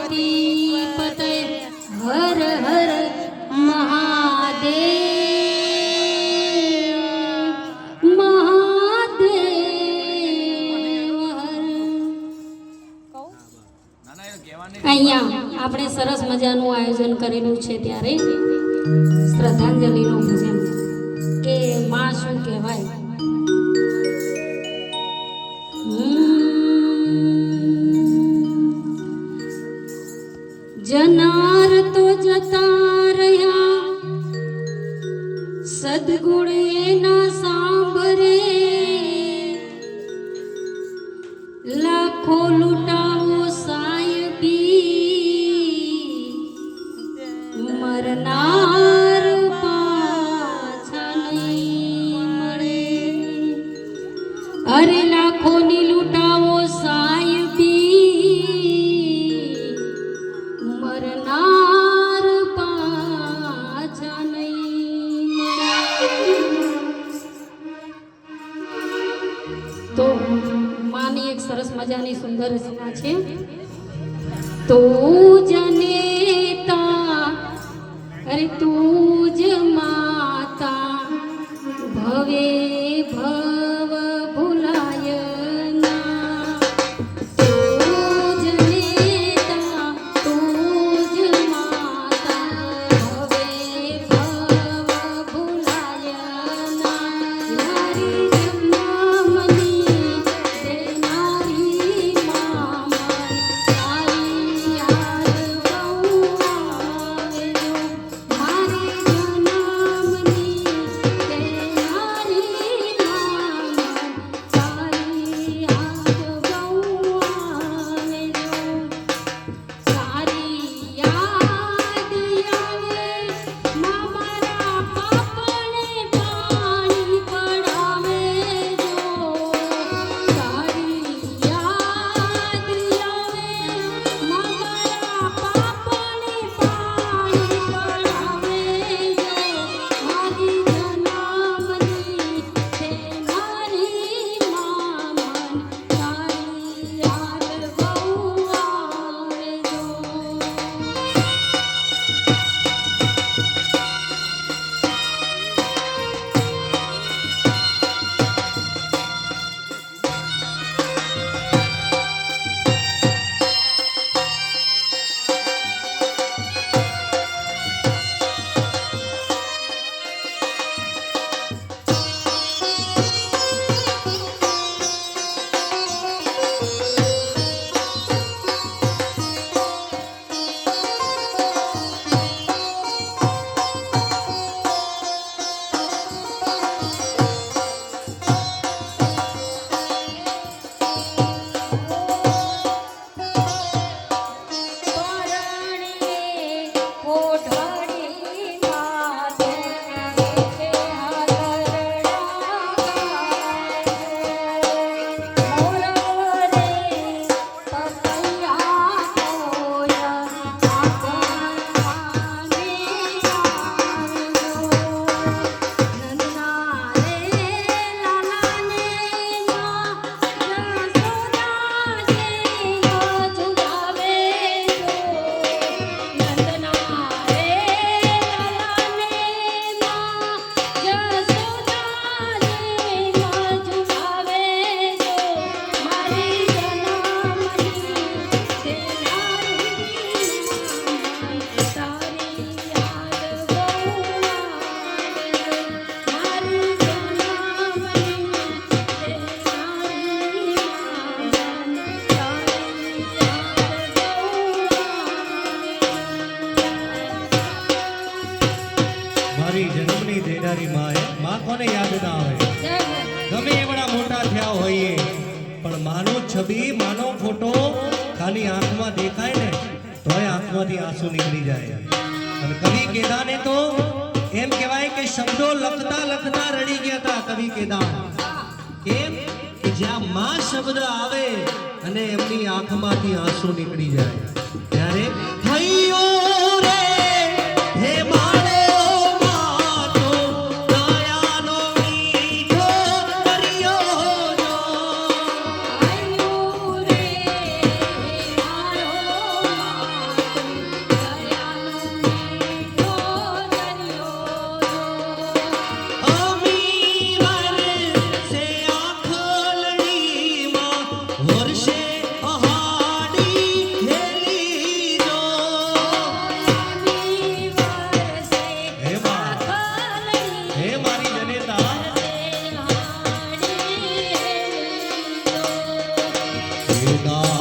પાર્વતી પતે હર હર મહાદેવ મહાદેવ અહીંયા આપણે સરસ મજાનું આયોજન કરેલું છે ત્યારે શ્રદ્ધાંજલિનું ભજન કે માં શું કહેવાય જનાર તો જતા રહ્યા સદગુણ એના સાંભરે લાખો લૂંટાવો સાયબી મરનાર પાછા નહીં મળે અરે લાખોની લૂંટાવો તો માની એક સરસ મજાની સુંદર રચના છે તું જનેતા અરે તું જ માતા ભવે ભવ ભૂલાય ના તું જનેતા તું જ માતા ભવે ભવ ભૂલાય ના નારી માં કોને યાદ ના આવે ગમે એવડા મોટા થયા હોઈએ પણ માનો છબી માનો ફોટો ખાલી આંખમાં દેખાય ને તોય આંખમાંથી આંસુ નીકળી જાય અને કવિ કેદાને તો એમ કહેવાય કે શબ્દો લખતા લખતા રડી ગયા હતા કવિ કેદાન કેમ કે જ્યાં માં શબ્દ આવે અને એમની આંખમાંથી આંસુ નીકળી જાય ત્યારે થયો રે હે મારે વેદા